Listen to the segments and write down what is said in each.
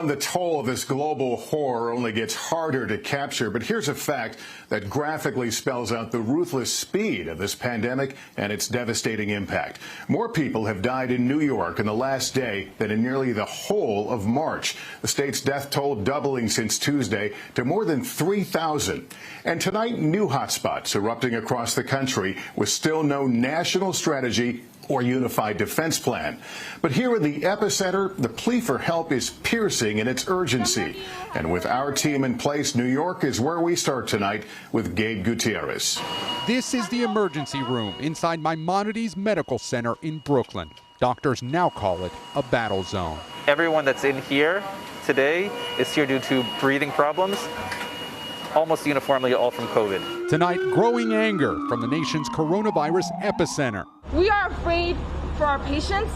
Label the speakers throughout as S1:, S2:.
S1: The toll of this global horror only gets harder to capture, but here's a fact that graphically spells out the ruthless speed of this pandemic and its devastating impact. More people have died in New York in the last day than in nearly the whole of March. The state's death toll doubling since Tuesday to more than 3,000. And tonight, new hotspots erupting across the country with still no national strategy or unified defense plan. But here in the epicenter, the plea for help is piercing in its urgency. And with our team in place, New York is where we start tonight with Gabe Gutierrez.
S2: This is the emergency room inside Maimonides Medical Center in Brooklyn. Doctors now call it a battle zone.
S3: Everyone that's in here today is here due to breathing problems, almost uniformly all from COVID.
S2: Tonight, growing anger from the nation's coronavirus epicenter.
S4: We are afraid for our patients,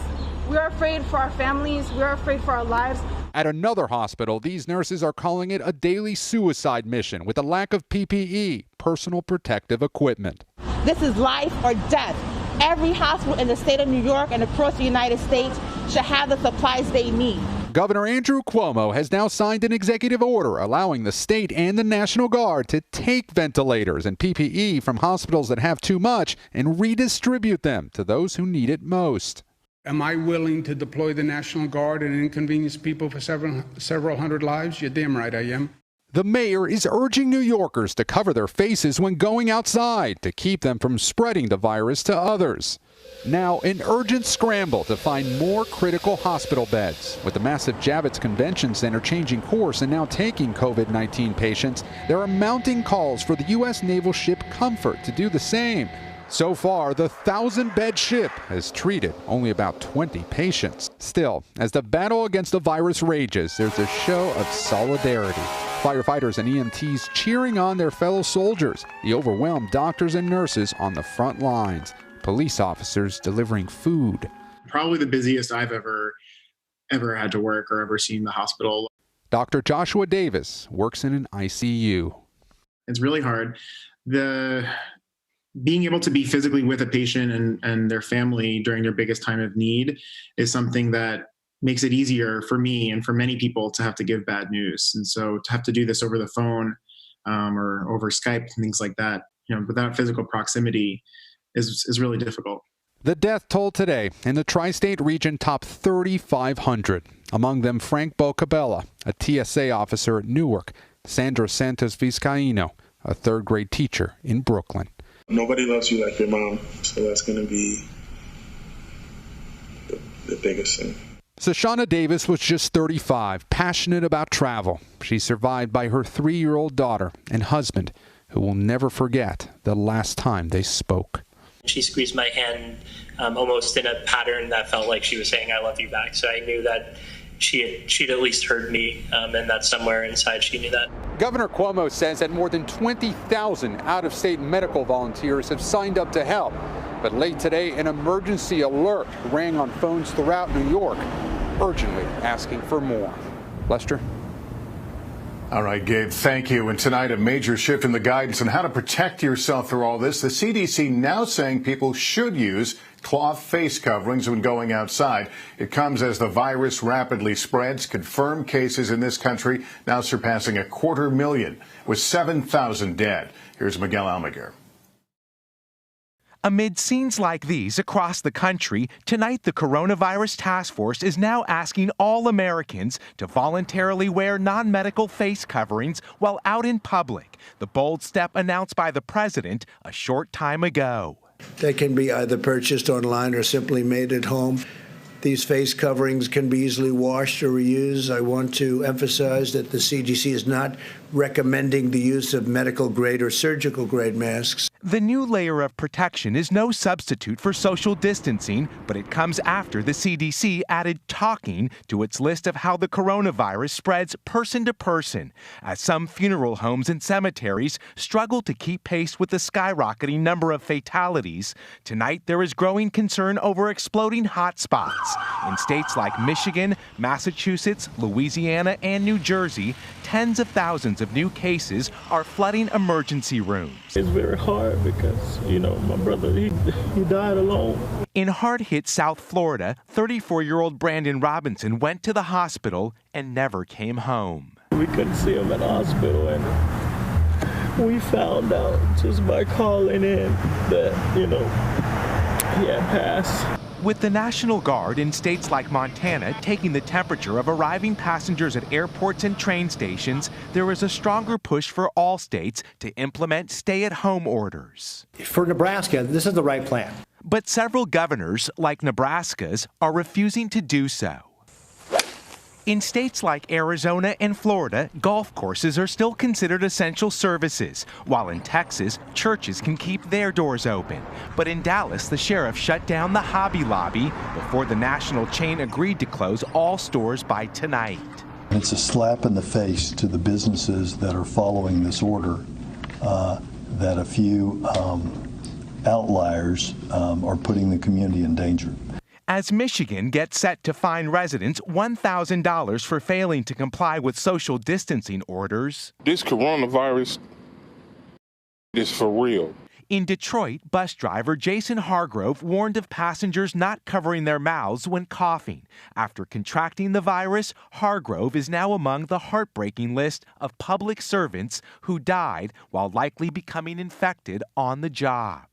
S4: we are afraid for our families, we are afraid for our lives.
S2: At another hospital, these nurses are calling it a daily suicide mission with a lack of PPE, personal protective equipment.
S5: This is life or death. Every hospital in the state of New York and across the United States should have the supplies they need.
S2: Governor Andrew Cuomo has now signed an executive order allowing the state and the National Guard to take ventilators and PPE from hospitals that have too much and redistribute them to those who need it most.
S6: Am I willing to deploy the National Guard and inconvenience people for several hundred lives? You're damn right I am.
S2: The mayor is urging New Yorkers to cover their faces when going outside to keep them from spreading the virus to others. Now, an urgent scramble to find more critical hospital beds. With the massive Javits Convention Center changing course and now taking COVID-19 patients, there are mounting calls for the U.S. naval ship Comfort to do the same. So far, the 1,000-bed ship has treated only about 20 patients. Still, as the battle against the virus rages, there's a show of solidarity. Firefighters and EMTs cheering on their fellow soldiers, the overwhelmed doctors and nurses on the front lines, police officers delivering food.
S7: Probably the busiest I've ever had to work or ever seen the hospital.
S2: Dr. Joshua Davis works in an ICU.
S7: It's really hard. Being able to be physically with a patient and their family during their biggest time of need is something that makes it easier for me and for many people to have to give bad news. And so to have to do this over the phone or over Skype and things like that, without physical proximity is really difficult.
S2: The death toll today in the tri-state region topped 3,500. Among them, Frank Bocabella, a TSA officer at Newark, Sandra Santos Vizcaíno, a third-grade teacher in Brooklyn.
S8: Nobody loves you like your mom, so that's going to be the biggest thing.
S2: Shoshana Davis was just 35, passionate about travel. She's survived by her 3-year-old daughter and husband, who will never forget the last time they spoke.
S9: She squeezed my hand almost in a pattern that felt like she was saying, "I love you" back. So I knew that she'd at least heard me, and that somewhere inside she knew that.
S2: Governor Cuomo says that more than 20,000 out-of-state medical volunteers have signed up to help. But late today, an emergency alert rang on phones throughout New York, urgently asking for more. Lester?
S1: All right, Gabe, thank you. And tonight, a major shift in the guidance on how to protect yourself through all this. The CDC now saying people should use cloth face coverings when going outside. It comes as the virus rapidly spreads. Confirmed cases in this country now surpassing 250,000, with 7,000 dead. Here's Miguel Almaguer.
S10: Amid scenes like these across the country, tonight the Coronavirus Task Force is now asking all Americans to voluntarily wear non-medical face coverings while out in public, the bold step announced by the president a short time ago.
S11: They can be either purchased online or simply made at home. These face coverings can be easily washed or reused. I want to emphasize that the CDC is not recommending the use of medical-grade or surgical-grade masks.
S10: The new layer of protection is no substitute for social distancing, but it comes after the CDC added talking to its list of how the coronavirus spreads person to person, as some funeral homes and cemeteries struggle to keep pace with the skyrocketing number of fatalities. Tonight, there is growing concern over exploding hotspots. In states like Michigan, Massachusetts, Louisiana, and New Jersey, tens of thousands of new cases are flooding emergency rooms.
S12: It's very hard hard because, my brother, he died alone.
S10: In hard-hit South Florida, 34-year-old Brandon Robinson went to the hospital and never came home.
S12: We couldn't see him at the hospital, and we found out just by calling in that, he had passed.
S10: With the National Guard in states like Montana taking the temperature of arriving passengers at airports and train stations, there is a stronger push for all states to implement stay-at-home orders.
S13: For Nebraska, this is the right plan.
S10: But several governors, like Nebraska's, are refusing to do so. In states like Arizona and Florida, golf courses are still considered essential services, while in Texas, churches can keep their doors open. But in Dallas, the sheriff shut down the Hobby Lobby before the national chain agreed to close all stores by tonight.
S14: It's a slap in the face to the businesses that are following this order that a few outliers are putting the community in danger.
S10: As Michigan gets set to fine residents $1,000 for failing to comply with social distancing orders.
S15: This coronavirus is for real.
S10: In Detroit, bus driver Jason Hargrove warned of passengers not covering their mouths when coughing. After contracting the virus, Hargrove is now among the heartbreaking list of public servants who died while likely becoming infected on the job.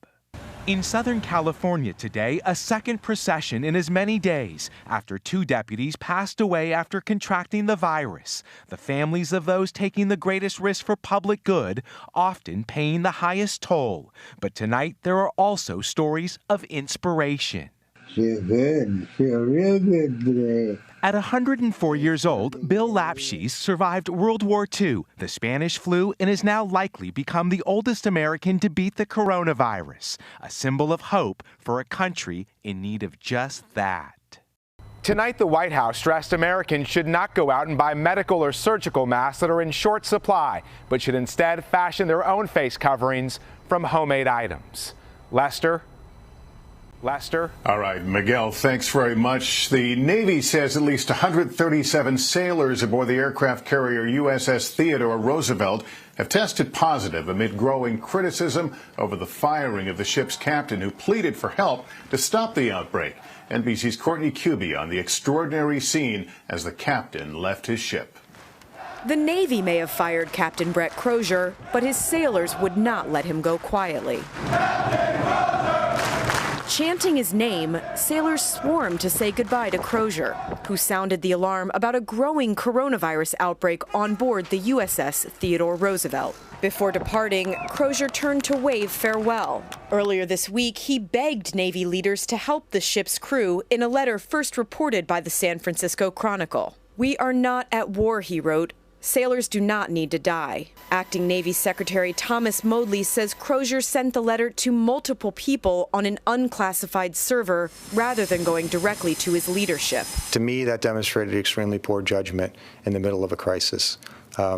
S10: In Southern California today, a second procession in as many days after 2 deputies passed away after contracting the virus. The families of those taking the greatest risk for public good, often paying the highest toll. But tonight, there are also stories of inspiration.
S16: Feel good. Feel real good today.
S10: At 104 years old, Bill Lapshys survived World War II, the Spanish flu, and has now likely become the oldest American to beat the coronavirus, a symbol of hope for a country in need of just that. Tonight, the White House stressed Americans should not go out and buy medical or surgical masks that are in short supply, but should instead fashion their own face coverings from homemade items. Lester?
S1: All right, Miguel, thanks very much. The Navy says at least 137 sailors aboard the aircraft carrier USS Theodore Roosevelt have tested positive amid growing criticism over the firing of the ship's captain, who pleaded for help to stop the outbreak. NBC's Courtney Cuby on the extraordinary scene as the captain left his ship.
S17: The Navy may have fired Captain Brett Crozier, but his sailors would not let him go quietly. Chanting his name, sailors swarmed to say goodbye to Crozier, who sounded the alarm about a growing coronavirus outbreak on board the USS Theodore Roosevelt. Before departing, Crozier turned to wave farewell. Earlier this week, he begged Navy leaders to help the ship's crew in a letter first reported by the San Francisco Chronicle. "We are not at war," he wrote. "Sailors do not need to die." Acting Navy Secretary Thomas Modly says Crozier sent the letter to multiple people on an unclassified server rather than going directly to his leadership.
S18: To me, that demonstrated extremely poor judgment in the middle of a crisis.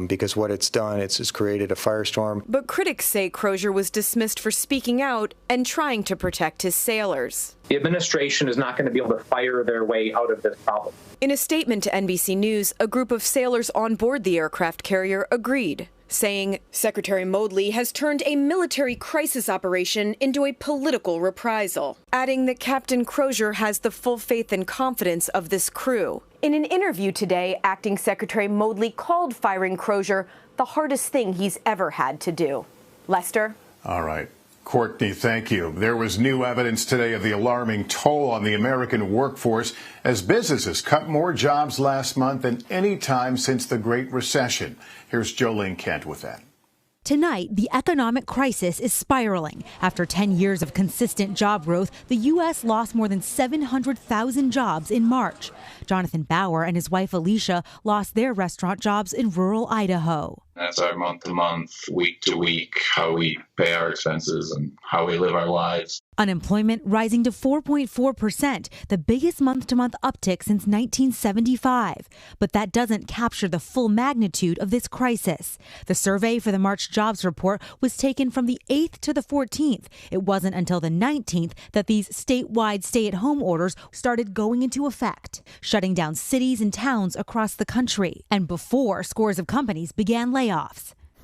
S18: Because what it's done, it's created a firestorm.
S17: But critics say Crozier was dismissed for speaking out and trying to protect his sailors.
S19: The administration is not going to be able to fire their way out of this problem.
S17: In a statement to NBC News, a group of sailors on board the aircraft carrier agreed, saying Secretary Modly has turned a military crisis operation into a political reprisal, adding that Captain Crozier has the full faith and confidence of this crew. In an interview today, Acting Secretary Modly called firing Crozier the hardest thing he's ever had to do. Lester?
S1: All right. Courtney, thank you. There was new evidence today of the alarming toll on the American workforce as businesses cut more jobs last month than any time since the Great Recession. Here's Jolene Kent with that.
S20: Tonight, the economic crisis is spiraling. After 10 years of consistent job growth, the U.S. lost more than 700,000 jobs in March. Jonathan Bauer and his wife Alicia lost their restaurant jobs in rural Idaho.
S21: That's our month-to-month, week-to-week, how we pay our expenses and how we live our lives.
S20: Unemployment rising to 4.4%, the biggest month-to-month uptick since 1975. But that doesn't capture the full magnitude of this crisis. The survey for the March jobs report was taken from the 8th to the 14th. It wasn't until the 19th that these statewide stay-at-home orders started going into effect, shutting down cities and towns across the country, and before scores of companies began layoffs.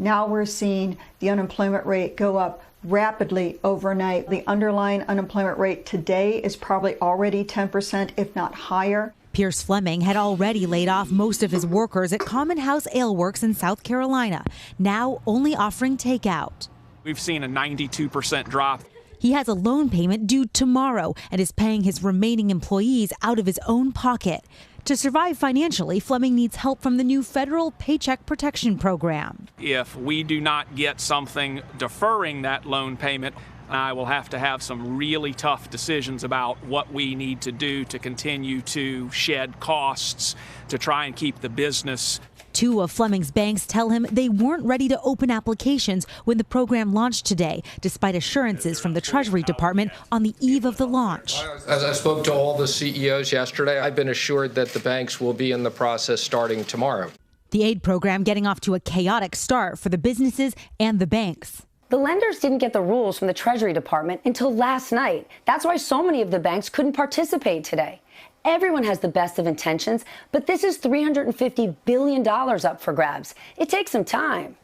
S3: Now we're seeing the unemployment rate go up rapidly overnight. The underlying unemployment rate today is probably already 10%, if not higher.
S20: Pierce Fleming had already laid off most of his workers at Common House Ale Works in South Carolina, now only offering takeout.
S22: We've seen a 92% drop.
S20: He has a loan payment due tomorrow and is paying his remaining employees out of his own pocket. To survive financially, Fleming needs help from the new federal Paycheck Protection Program.
S22: If we do not get something deferring that loan payment, I will have to have some really tough decisions about what we need to do to continue to shed costs to try and keep the business.
S20: Two of Fleming's banks tell him they weren't ready to open applications when the program launched today, despite assurances from the Treasury Department on the eve of the launch.
S23: As I spoke to all the CEOs yesterday, I've been assured that the banks will be in the process starting tomorrow.
S20: The aid program getting off to a chaotic start for the businesses and the banks.
S24: The lenders didn't get the rules from the Treasury Department until last night. That's why so many of the banks couldn't participate today. Everyone has the best of intentions, but this is $350 billion up for grabs. It takes some time.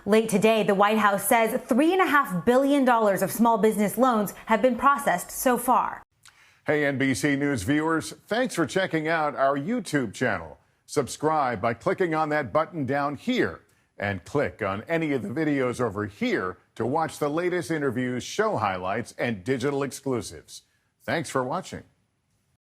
S20: Late today, the White House says $3.5 billion of small business loans have been processed so far.
S1: Hey, NBC News viewers, thanks for checking out our YouTube channel. Subscribe by clicking on that button down here and click on any of the videos over here to watch the latest interviews, show highlights, and digital exclusives. Thanks for watching.